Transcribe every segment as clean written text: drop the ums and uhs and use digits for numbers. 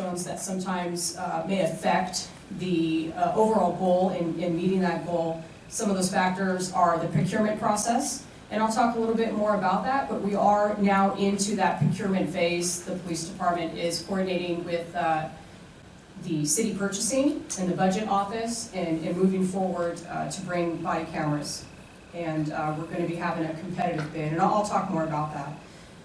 milestones that sometimes may affect the overall goal in meeting that goal. Some of those factors are the procurement process, and I'll talk a little bit more about that, but we are now into that procurement phase. The police department is coordinating with the city purchasing and the budget office and moving forward to bring body cameras. And we're going to be having a competitive bid, and I'll talk more about that.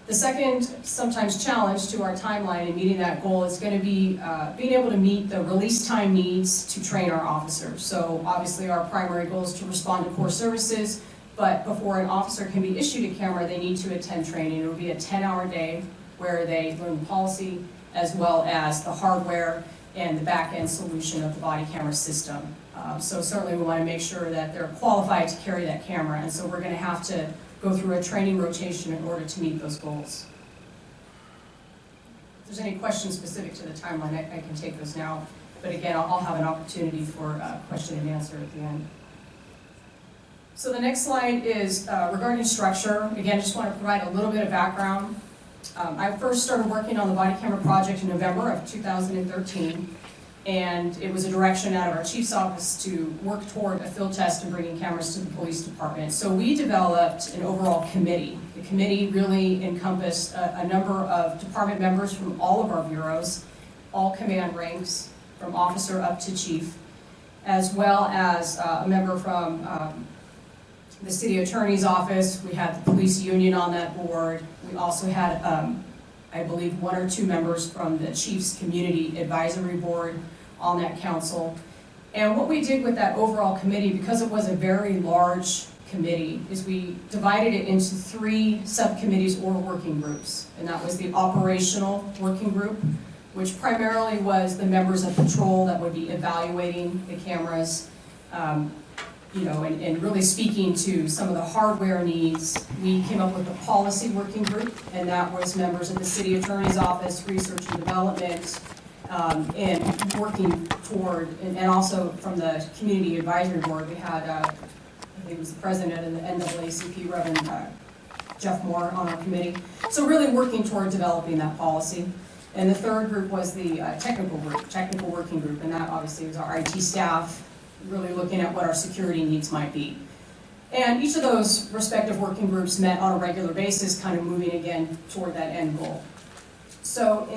The second, sometimes challenge to our timeline in meeting that goal is going to be being able to meet the release time needs to train our officers. So obviously our primary goal is to respond to core services, but before an officer can be issued a camera, they need to attend training. It will be a 10-hour day where they learn the policy as well as the hardware and the back-end solution of the body camera system. So certainly we want to make sure that they're qualified to carry that camera, and so we're going to have to go through a training rotation in order to meet those goals. If there's any questions specific to the timeline, I can take those now. But again, I'll have an opportunity for question and answer at the end. So the next slide is regarding structure. Again, just want to provide a little bit of background. I first started working on the body camera project in November of 2013. And it was a direction out of our chief's office to work toward a field test and bringing cameras to the police department. So we developed an overall committee. The committee really encompassed a number of department members from all of our bureaus, all command ranks, from officer up to chief, as well as a member from the city attorney's office. We had the police union on that board. We also had, I believe, 1 or 2 members from the chief's community advisory board on that council. And what we did with that overall committee, because it was a very large committee, is we divided it into 3 subcommittees or working groups. And that was the operational working group, which primarily was the members of patrol that would be evaluating the cameras, you know, and really speaking to some of the hardware needs. We came up with a policy working group, and that was members of the city attorney's office, research and development, and working toward, and also from the community advisory board, we had, I think it was the president of the NAACP, Reverend Jeff Moore, on our committee. So really working toward developing that policy. And the third group was the technical working group, and that obviously was our IT staff, really looking at what our security needs might be. And each of those respective working groups met on a regular basis, kind of moving again toward that end goal. So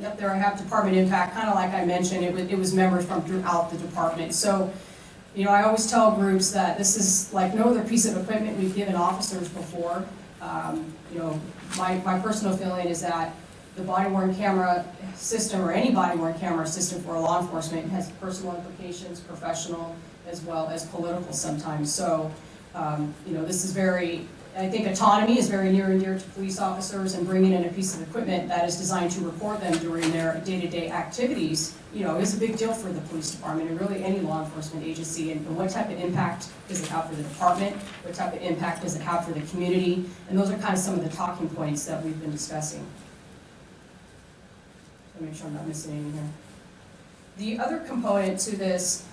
up there I have department impact, kind of like I mentioned, it was members from throughout the department. So, you know, I always tell groups that this is like no other piece of equipment we've given officers before. You know, my personal feeling is that the body-worn camera system, or any body-worn camera system for law enforcement, has personal implications, professional, as well as political sometimes. So, you know, this is very, I think autonomy is very near and dear to police officers, and bringing in a piece of equipment that is designed to record them during their day-to-day activities, you know, is a big deal for the police department and really any law enforcement agency. And what type of impact does it have for the department? What type of impact does it have for the community? And those are kind of some of the talking points that we've been discussing. So make sure I'm not missing anything here. The other component to this,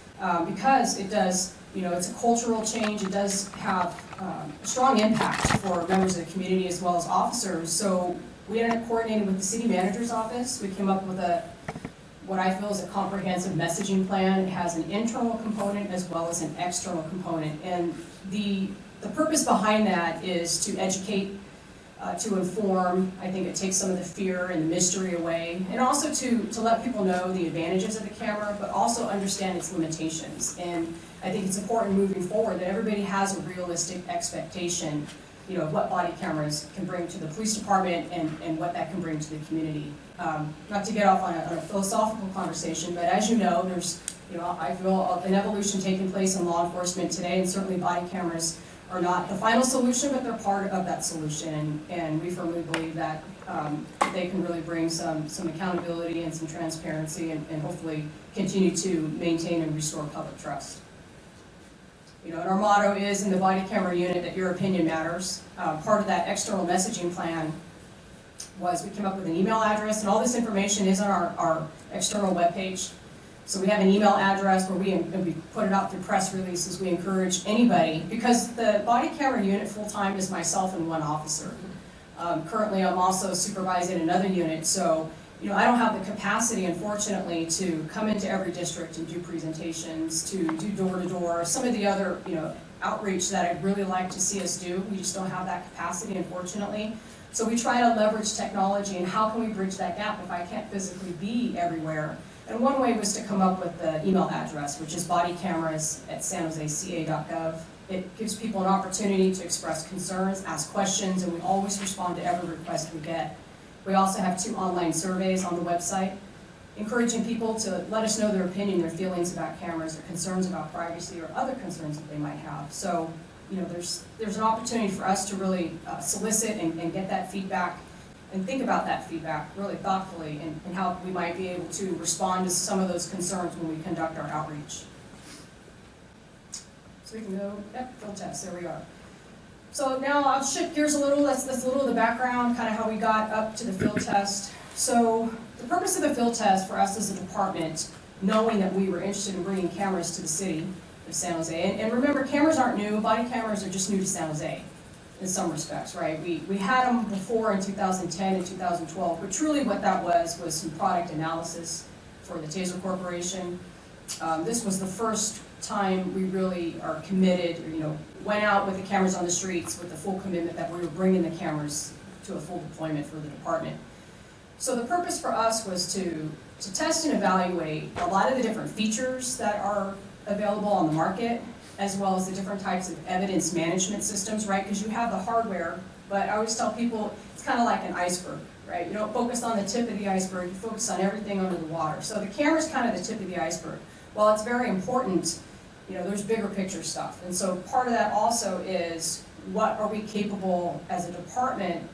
because it does, you know, it's a cultural change, it does have a strong impact for members of the community as well as officers. So we ended up coordinating with the city manager's office. We came up with what I feel is a comprehensive messaging plan. It has an internal component as well as an external component. And the purpose behind that is to educate, to inform. I think it takes some of the fear and the mystery away, and also to let people know the advantages of the camera, but also understand its limitations. And I think it's important moving forward that everybody has a realistic expectation, you know, of what body cameras can bring to the police department and what that can bring to the community. Not to get off on a philosophical conversation, but as you know, there's, you know, I feel an evolution taking place in law enforcement today, and certainly body cameras are not the final solution, but they're part of that solution. And we firmly believe that they can really bring some accountability and some transparency, and hopefully continue to maintain and restore public trust. You know, and our motto is in the body camera unit that your opinion matters. Part of that external messaging plan was we came up with an email address, and all this information is on our external webpage. So we have an email address where we put it out through press releases. We encourage anybody, because the body camera unit full-time is myself and 1 officer. Currently, I'm also supervising another unit, so I don't have the capacity, unfortunately, to come into every district and do presentations, to do door-to-door, some of the other outreach that I'd really like to see us do. We just don't have that capacity, unfortunately. So we try to leverage technology, and how can we bridge that gap if I can't physically be everywhere? And one way was to come up with the email address, which is bodycameras@sanjoseca.gov. It gives people an opportunity to express concerns, ask questions, and we always respond to every request we get. We also have 2 online surveys on the website, encouraging people to let us know their opinion, their feelings about cameras, their concerns about privacy, or other concerns that they might have. So, there's an opportunity for us to really solicit and get that feedback, and think about that feedback really thoughtfully, and how we might be able to respond to some of those concerns when we conduct our outreach. So we can go, field test, there we are. So now I'll shift gears a little. That's a little of the background, kind of how we got up to the field test. So the purpose of the field test for us as a department, knowing that we were interested in bringing cameras to the city of San Jose, and remember, cameras aren't new. Body cameras are just new to San Jose in some respects, right? We had them before in 2010 and 2012, but truly what that was some product analysis for the Taser Corporation. This was the first time we really are committed, went out with the cameras on the streets with the full commitment that we were bringing the cameras to a full deployment for the department. So the purpose for us was to test and evaluate a lot of the different features that are available on the market, as well as the different types of evidence management systems, right? Because you have the hardware, but I always tell people it's kind of like an iceberg, right? You don't focus on the tip of the iceberg, you focus on everything under the water. So the camera's kind of the tip of the iceberg. While it's very important, there's bigger picture stuff. And so part of that also is, what are we capable as a department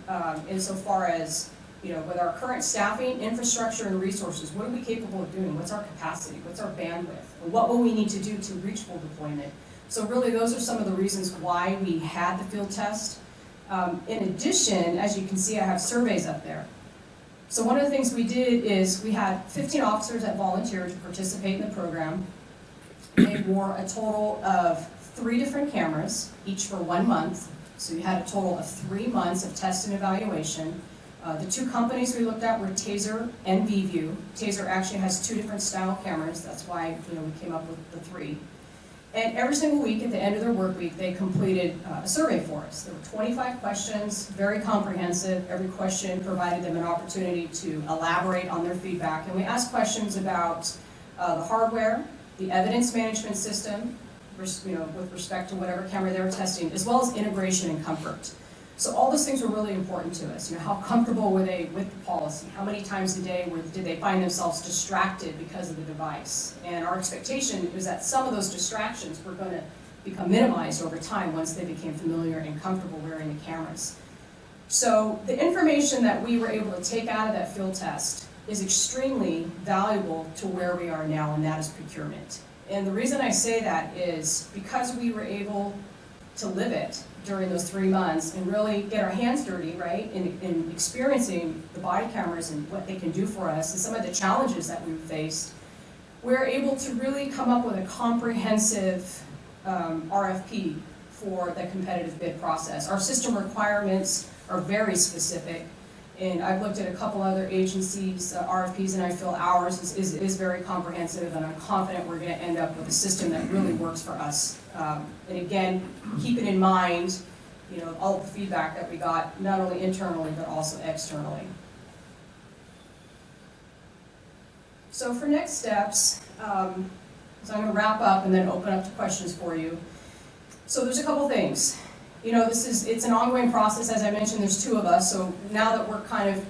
insofar as, with our current staffing, infrastructure, and resources, what are we capable of doing? What's our capacity? What's our bandwidth? And what will we need to do to reach full deployment? So really, those are some of the reasons why we had the field test. In addition, as you can see, I have surveys up there. So one of the things we did is we had 15 officers that volunteered to participate in the program. They wore a total of 3 different cameras, each for 1 month. So you had a total of 3 months of test and evaluation. The 2 companies we looked at were Taser and VView. Taser actually has 2 different style cameras. That's why we came up with the 3. And every single week, at the end of their work week, they completed a survey for us. There were 25 questions, very comprehensive. Every question provided them an opportunity to elaborate on their feedback. And we asked questions about the hardware, the evidence management system, with respect to whatever camera they were testing, as well as integration and comfort. So all those things were really important to us. How comfortable were they with the policy? How many times a day did they find themselves distracted because of the device? And our expectation was that some of those distractions were going to become minimized over time once they became familiar and comfortable wearing the cameras. So the information that we were able to take out of that field test is extremely valuable to where we are now, and that is procurement. And the reason I say that is because we were able to live it during those 3 months and really get our hands dirty, right, in experiencing the body cameras and what they can do for us and some of the challenges that we've faced, we're able to really come up with a comprehensive RFP for the competitive bid process. Our system requirements are very specific, and I've looked at a couple other agencies' RFPs, and I feel ours is very comprehensive, and I'm confident we're going to end up with a system that really works for us. And again, keeping in mind, all the feedback that we got, not only internally, but also externally. So for next steps, so I'm going to wrap up and then open up to questions for you. So there's a couple things. It's an ongoing process. As I mentioned, there's 2 of us, so now that we're kind of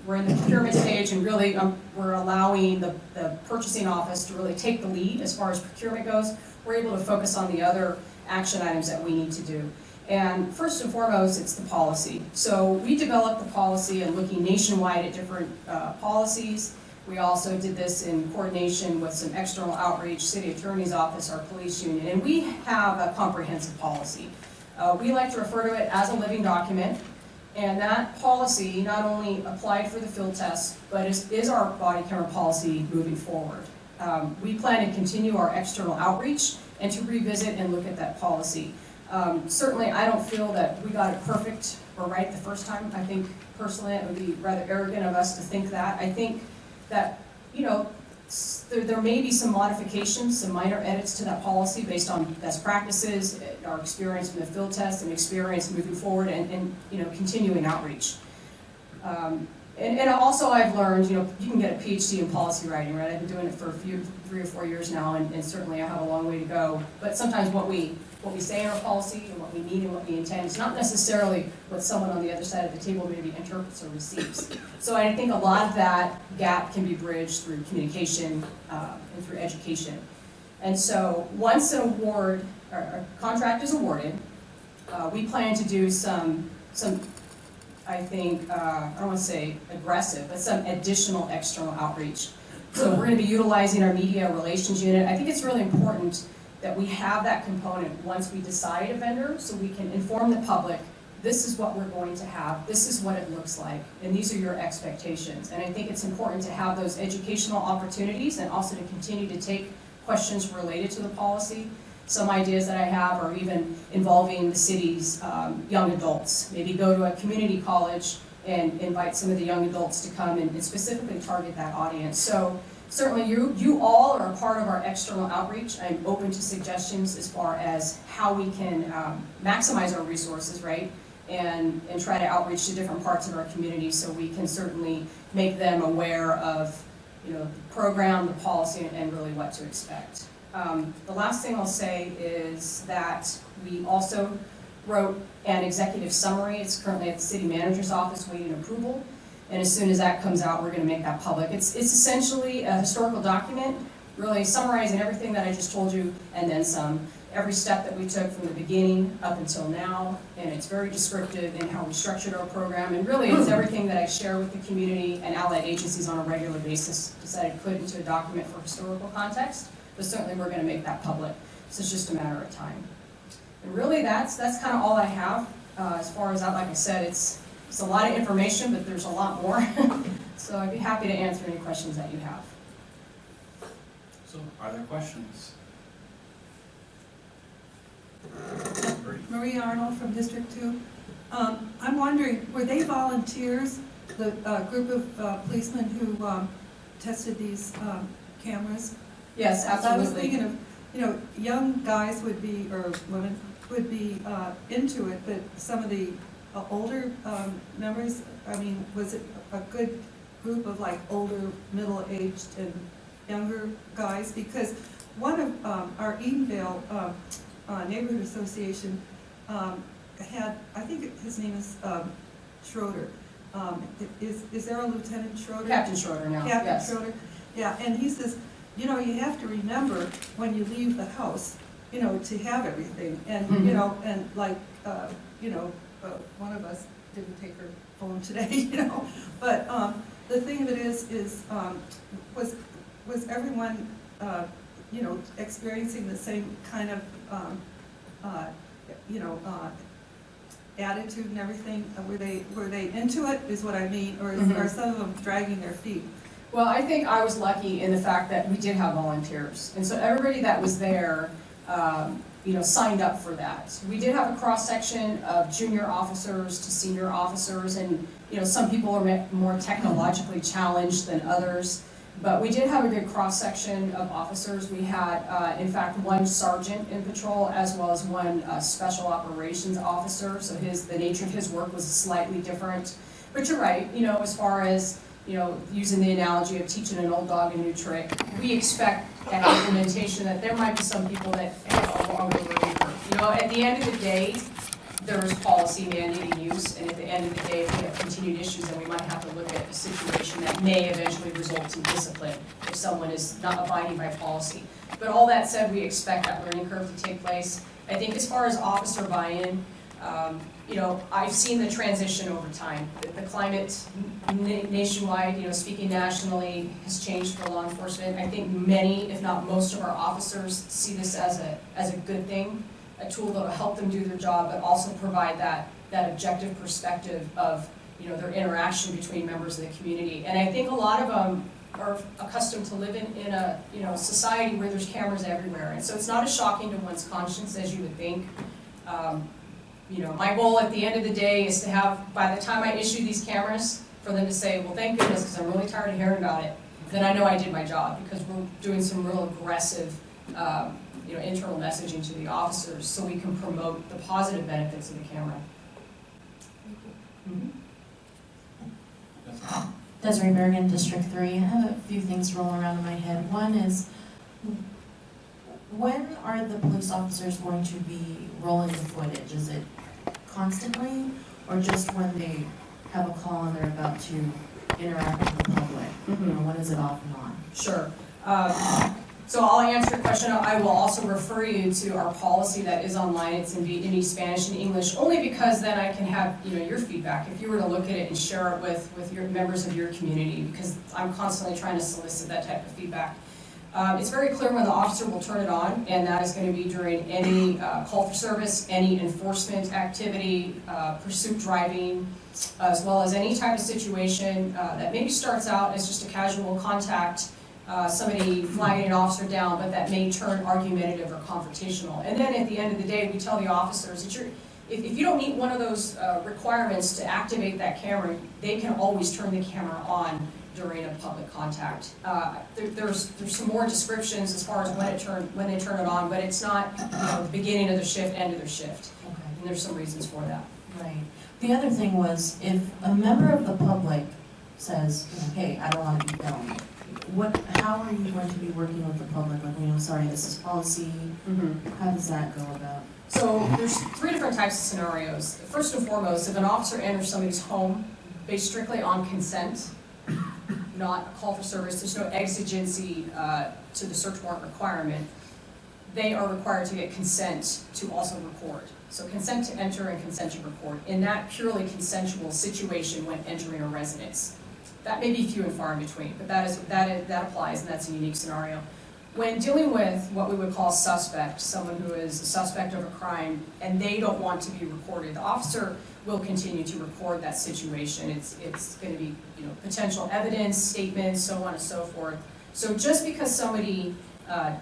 we're in the procurement stage, and really we're allowing the purchasing office to really take the lead as far as procurement goes, we're able to focus on the other action items that we need to do. And first and foremost, it's the policy. So we developed the policy and looking nationwide at different policies. We also did this in coordination with some external outreach, city attorney's office, our police union, and we have a comprehensive policy. We like to refer to it as a living document, and that policy not only applied for the field test, but is our body camera policy moving forward. We plan to continue our external outreach and to revisit and look at that policy. Certainly, I don't feel that we got it perfect or right the first time. I think personally it would be rather arrogant of us to think that. I think that, you know, there may be some modifications, some minor edits to that policy based on best practices, our experience from the field test, and experience moving forward, and you know, continuing outreach. And also I've learned, you know, you can get a PhD in policy writing, right? I've been doing it for 3 or 4 years now, and certainly I have a long way to go. But sometimes what we say in our policy and what we mean and what we intend is not necessarily what someone on the other side of the table maybe interprets or receives. So I think a lot of that gap can be bridged through communication and through education. And so once an award or a contract is awarded, we plan to do some I think, I don't want to say aggressive, but some additional external outreach. So we're going to be utilizing our media relations unit. I think it's really important that we have that component once we decide a vendor, so we can inform the public, this is what we're going to have, this is what it looks like, and these are your expectations. And I think it's important to have those educational opportunities and also to continue to take questions related to the policy. Some ideas that I have are even involving the city's young adults. Maybe go to a community college and invite some of the young adults to come and specifically target that audience. So certainly you all are a part of our external outreach. I'm open to suggestions as far as how we can maximize our resources, right? And try to outreach to different parts of our community so we can certainly make them aware of, you know, the program, the policy, and really what to expect. The last thing I'll say is that we also wrote an executive summary. It's currently at the city manager's office waiting approval. And as soon as that comes out, we're going to make that public. It's essentially a historical document, really summarizing everything that I just told you, and then some. Every step that we took from the beginning up until now, and it's very descriptive in how we structured our program, and really it's everything that I share with the community and allied agencies on a regular basis. Decided to put it into a document for historical context. But certainly we're going to make that public. So it's just a matter of time. And really that's kind of all I have as far as that. Like I said, it's a lot of information, but there's a lot more. So I'd be happy to answer any questions that you have. So are there questions? Marie Arnold from District 2. I'm wondering, were they volunteers, the group of policemen who tested these cameras? Yes, absolutely. I was thinking of, you know, young guys would be, or women, would be into it, but some of the older members, I mean, was it a good group of like older, middle-aged, and younger guys? Because one of our Edenvale Neighborhood Association had, I think his name is Schroeder. Is there a Lieutenant Schroeder? Captain Schroeder now, Captain yes. Schroeder, yeah, and he says, you know, you have to remember when you leave the house, you know, to have everything. And, you know, and like, you know, one of us didn't take her phone today, you know. But the thing of it is was everyone, you know, experiencing the same kind of, you know, attitude and everything? Were they into it, is what I mean, or are some of them dragging their feet? Well, I think I was lucky in the fact that we did have volunteers. And so everybody that was there, you know, signed up for that. We did have a cross-section of junior officers to senior officers, and, you know, some people are more technologically challenged than others. But we did have a good cross-section of officers. We had, in fact, one sergeant in patrol as well as one special operations officer. So the nature of his work was slightly different. But you're right, you know, as far as, you know, using the analogy of teaching an old dog a new trick, we expect at implementation that there might be some people that have a longer learning curve. You know, at the end of the day, there is policy mandating use, and at the end of the day, if we have continued issues, then we might have to look at a situation that may eventually result in discipline if someone is not abiding by policy. But all that said, we expect that learning curve to take place. I think as far as officer buy-in, you know, I've seen the transition over time. The climate nationwide, you know, speaking nationally, has changed for law enforcement. I think many, if not most of our officers see this as a good thing, a tool that will help them do their job, but also provide that objective perspective of, you know, their interaction between members of the community. And I think a lot of them are accustomed to living in a, you know, society where there's cameras everywhere. And so it's not as shocking to one's conscience as you would think. You know, my goal at the end of the day is to have, by the time I issue these cameras, for them to say, well, thank goodness, because I'm really tired of hearing about it. Then I know I did my job, because we're doing some real aggressive, you know, internal messaging to the officers so we can promote the positive benefits of the camera. Mm-hmm. Desiree Bergen, District 3. I have a few things rolling around in my head. One is, when are the police officers going to be rolling the footage? Is it constantly, or just when they have a call and they're about to interact with the public? Mm-hmm. You know, when is it off and on? Sure. So I'll answer your question. I will also refer you to our policy that is online. It's in Vietnamese, Spanish, and English, only because then I can have, you know, your feedback. If you were to look at it and share it with your members of your community, because I'm constantly trying to solicit that type of feedback. It's very clear when the officer will turn it on, and that is going to be during any call for service, any enforcement activity, pursuit driving, as well as any type of situation that maybe starts out as just a casual contact, somebody flagging an officer down, but that may turn argumentative or confrontational. And then at the end of the day, we tell the officers that if you don't meet one of those requirements to activate that camera, they can always turn the camera on during a public contact. There's some more descriptions as far as when they turn it on, but it's not, you know, the beginning of the shift, end of their shift. Okay. And there's some reasons for that. Right. The other thing was, if a member of the public says, you know, hey, I don't want to be filmed, how are you going to be working with the public? Like, you know, sorry, this is policy. Mm-hmm. How does that go about? So there's 3 different types of scenarios. First and foremost, if an officer enters somebody's home based strictly on consent, not a call for service, there's no exigency to the search warrant requirement, they are required to get consent to also record. So consent to enter and consent to record in that purely consensual situation when entering a residence. That may be few and far in between, but that applies, and that's a unique scenario. When dealing with what we would call a suspect, someone who is a suspect of a crime, and they don't want to be recorded, the officer will continue to record that situation. It's going to be, you know, potential evidence, statements, so on and so forth. So just because somebody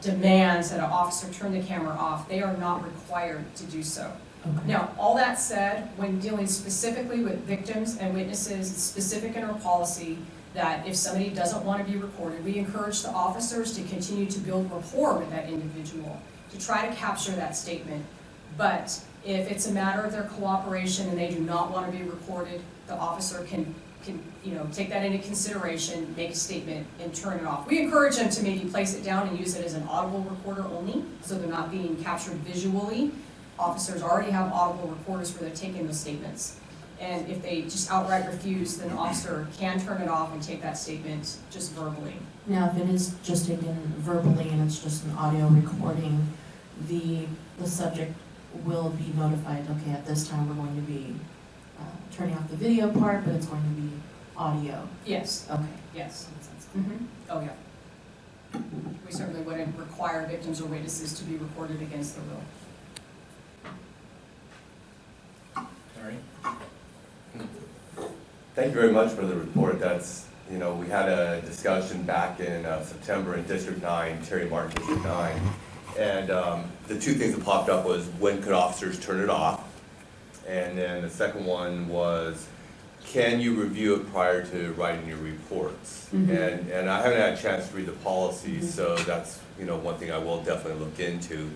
demands that an officer turn the camera off, they are not required to do so. Okay. Now, all that said, when dealing specifically with victims and witnesses, it's specific in our policy that if somebody doesn't want to be recorded, we encourage the officers to continue to build rapport with that individual, to try to capture that statement. But if it's a matter of their cooperation and they do not want to be recorded, the officer can you know, take that into consideration, make a statement, and turn it off. We encourage them to maybe place it down and use it as an audible recorder only, so they're not being captured visually. Officers already have audible recorders where they're taking those statements. And if they just outright refuse, then the officer can turn it off and take that statement just verbally. Now, if it is just taken verbally and it's just an audio recording, the subject will be notified, okay, at this time we're going to be turning off the video part, but it's going to be audio. Yes. Okay. Yes. Makes sense. Mm-hmm. Oh, yeah. We certainly wouldn't require victims or witnesses to be recorded against their will. Terry? Thank you very much for the report. That's, you know, we had a discussion back in September in District 9, Terry Martin, District 9, and the 2 things that popped up was when could officers turn it off, and then the second one was, can you review it prior to writing your reports? Mm-hmm. And I haven't had a chance to read the policy, so that's, you know, one thing I will definitely look into.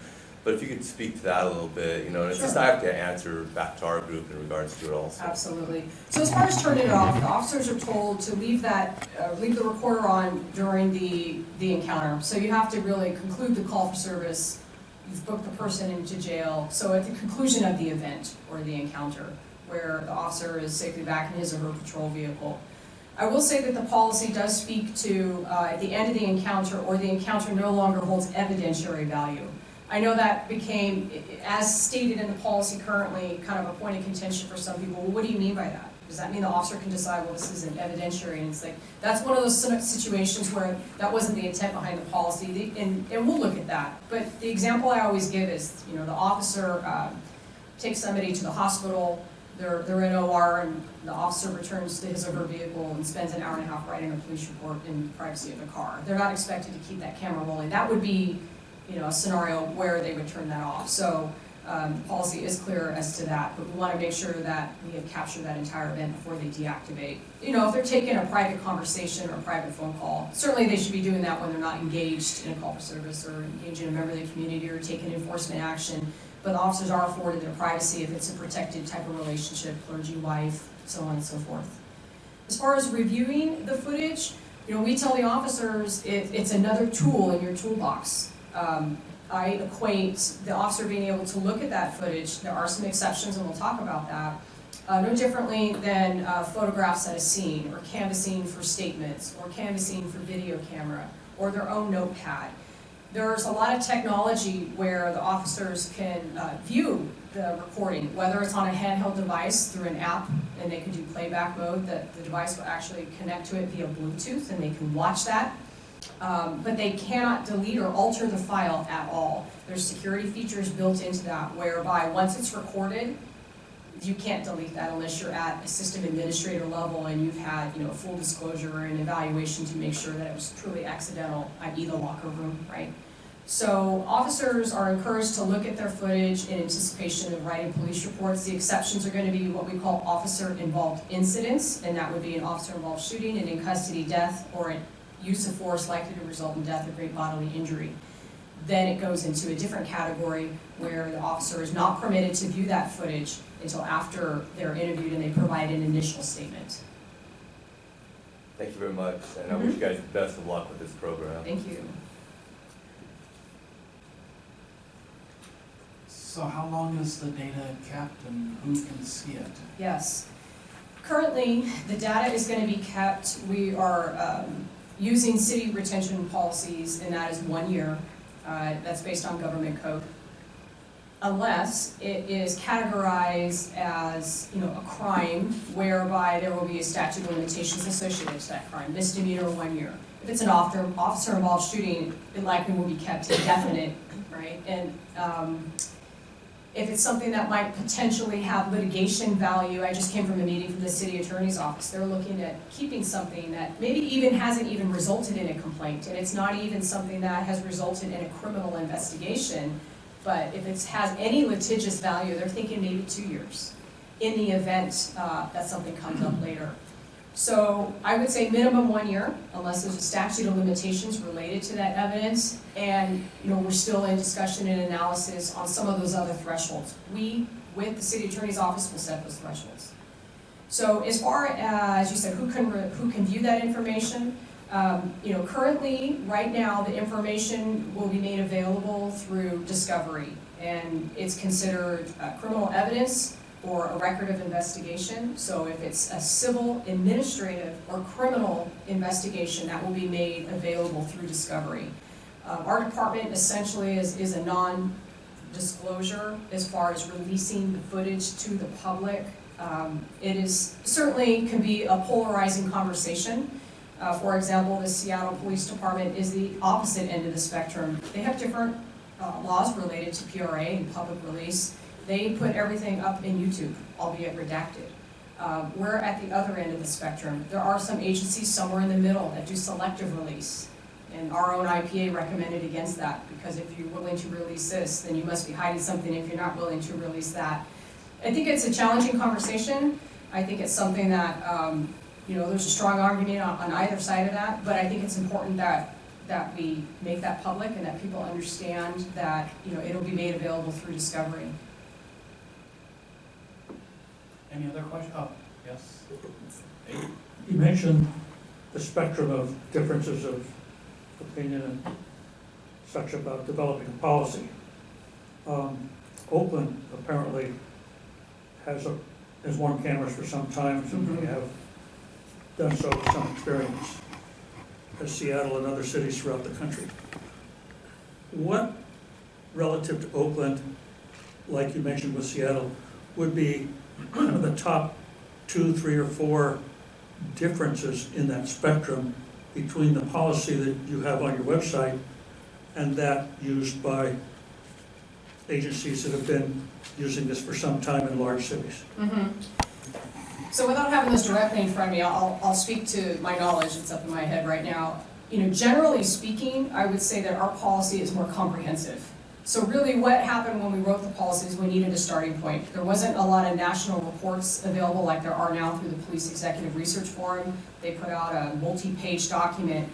But if you could speak to that a little bit, you know, and it's just I have to answer back to our group in regards to it also. Absolutely. So as far as turning it off, the officers are told to leave the recorder on during the encounter. So you have to really conclude the call for service. You've booked the person into jail. So at the conclusion of the event or the encounter, where the officer is safely back in his or her patrol vehicle. I will say that the policy does speak to at the end of the encounter, or the encounter no longer holds evidentiary value. I know that became, as stated in the policy currently, kind of a point of contention for some people. Well, what do you mean by that? Does that mean the officer can decide, well, this is an evidentiary? And it's like, that's one of those situations where that wasn't the intent behind the policy, and we'll look at that. But the example I always give is, you know, the officer takes somebody to the hospital, they're in OR, and the officer returns to his or her vehicle and spends an hour and a half writing a police report in the privacy of the car. They're not expected to keep that camera rolling. That would be, you know, a scenario where they would turn that off. So Policy is clear as to that, but we want to make sure that we have captured that entire event before they deactivate. You know, if they're taking a private conversation or a private phone call, certainly they should be doing that when they're not engaged in a call for service or engaging a member of the community or taking enforcement action. But the officers are afforded their privacy if it's a protected type of relationship, clergy, wife, so on and so forth. As far as reviewing the footage, you know, we tell the officers it's another tool in your toolbox. I equate the officer being able to look at that footage, there are some exceptions and we'll talk about that, no differently than photographs at a scene, or canvassing for statements, or canvassing for video camera, or their own notepad. There's a lot of technology where the officers can view the recording, whether it's on a handheld device through an app, and they can do playback mode, that the device will actually connect to it via Bluetooth, and they can watch that. But they cannot delete or alter the file at all. There's security features built into that, whereby once it's recorded, you can't delete that unless you're at a system administrator level and you've had, you know, full disclosure or an evaluation to make sure that it was truly accidental, i.e. the locker room, right? So officers are encouraged to look at their footage in anticipation of writing police reports. The exceptions are going to be what we call officer-involved incidents, and that would be an officer-involved shooting, an in-custody death, or an use of force likely to result in death or great bodily injury. Then it goes into a different category where the officer is not permitted to view that footage until after they're interviewed and they provide an initial statement. Thank you very much, and I wish you guys the best of luck with this program. Thank you. So how long is the data kept and who can see it? Yes. Currently, the data is going to be kept. We are using city retention policies, and that is 1 year. That's based on government code. Unless it is categorized as, you know, a crime whereby there will be a statute of limitations associated to that crime, misdemeanor 1 year. If it's an officer-involved shooting, it likely will be kept indefinite, right? And if it's something that might potentially have litigation value, I just came from a meeting from the city attorney's office. They're looking at keeping something that maybe even hasn't even resulted in a complaint, and it's not even something that has resulted in a criminal investigation, but if it has any litigious value, they're thinking maybe 2 years in the event that something comes up later. So I would say minimum 1 year, unless there's a statute of limitations related to that evidence, and you know, we're still in discussion and analysis on some of those other thresholds. We, with the city attorney's office, will set those thresholds. So as far as you said, who can view that information? You know, currently, right now, the information will be made available through discovery, and it's considered criminal evidence or a record of investigation. So if it's a civil, administrative, or criminal investigation, that will be made available through discovery. Our department essentially is a non-disclosure as far as releasing the footage to the public. It is certainly can be a polarizing conversation. For example, the Seattle Police Department is the opposite end of the spectrum. They have different laws related to PRA and public release. They put everything up in YouTube, albeit redacted. We're at the other end of the spectrum. There are some agencies somewhere in the middle that do selective release. And our own IPA recommended against that, because if you're willing to release this, then you must be hiding something if you're not willing to release that. I think it's a challenging conversation. I think it's something that, you know, there's a strong argument on either side of that, but I think it's important that we make that public and that people understand that, you know, it'll be made available through discovery. Any other questions? Oh, yes. Dave? You mentioned the spectrum of differences of opinion and such about developing a policy. Oakland apparently has worn cameras for some time, and we have done so with some experience, as Seattle and other cities throughout the country. What, relative to Oakland, like you mentioned with Seattle, would be kind of the top 2, 3, or 4 differences in that spectrum between the policy that you have on your website and that used by agencies that have been using this for some time in large cities? So without having this directly in front of me, I'll speak to my knowledge that's up in my head right now. You know, generally speaking, I would say that our policy is more comprehensive. So really what happened when we wrote the policies, we needed a starting point. There wasn't a lot of national reports available like there are now through the Police Executive Research Forum. They put out a multi-page document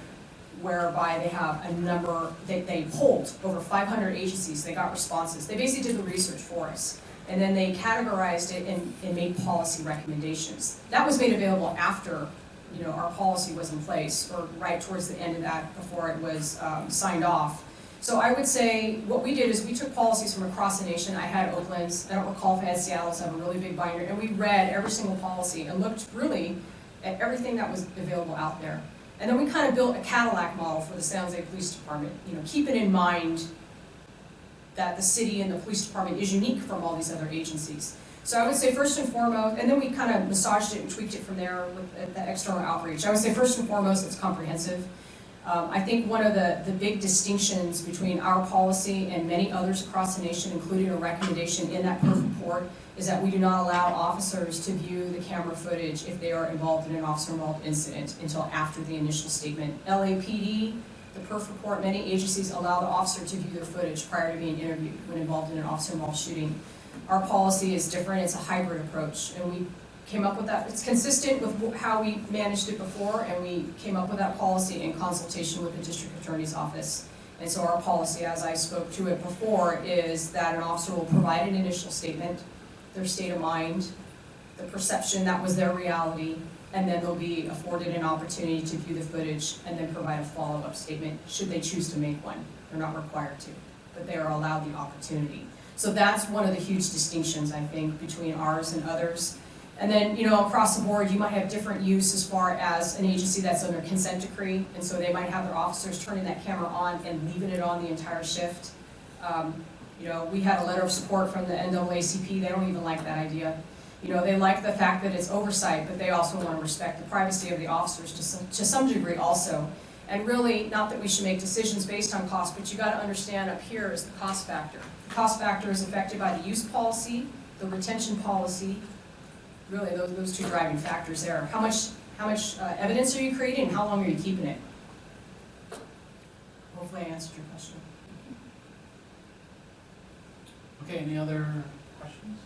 whereby they have a number, they polled over 500 agencies, they got responses. They basically did the research for us. And then they categorized it and made policy recommendations. That was made available after, you know, our policy was in place, or right towards the end of that before it was signed off. So I would say what we did is we took policies from across the nation. I had Oakland's, I don't recall if I had Seattle's, I have a really big binder, and we read every single policy and looked really at everything that was available out there. And then we kind of built a Cadillac model for the San Jose Police Department, you know, keeping in mind that the city and the police department is unique from all these other agencies. So I would say first and foremost, and then we kind of massaged it and tweaked it from there with the external outreach. I would say first and foremost, it's comprehensive. I think one of the big distinctions between our policy and many others across the nation, including a recommendation in that PERF report, is that we do not allow officers to view the camera footage if they are involved in an officer-involved incident until after the initial statement. LAPD, the PERF report, many agencies allow the officer to view their footage prior to being interviewed when involved in an officer-involved shooting. Our policy is different, it's a hybrid approach, and we came up with that. It's consistent with how we managed it before, and we came up with that policy in consultation with the district attorney's office. And so our policy, as I spoke to it before, is that an officer will provide an initial statement, their state of mind, the perception that was their reality, and then they'll be afforded an opportunity to view the footage and then provide a follow-up statement should they choose to make one. They're not required to, but they are allowed the opportunity. So that's one of the huge distinctions, I think, between ours and others. And then, you know, across the board, you might have different use as far as an agency that's under consent decree, and so they might have their officers turning that camera on and leaving it on the entire shift. You know, we had a letter of support from the NAACP. They don't even like that idea. You know, they like the fact that it's oversight, but they also want to respect the privacy of the officers to some degree also. And really, not that we should make decisions based on cost, but you got to understand up here is the cost factor. The cost factor is affected by the use policy, the retention policy. Really, those two driving factors there. How much evidence are you creating, and how long are you keeping it? Hopefully I answered your question. Okay, any other questions?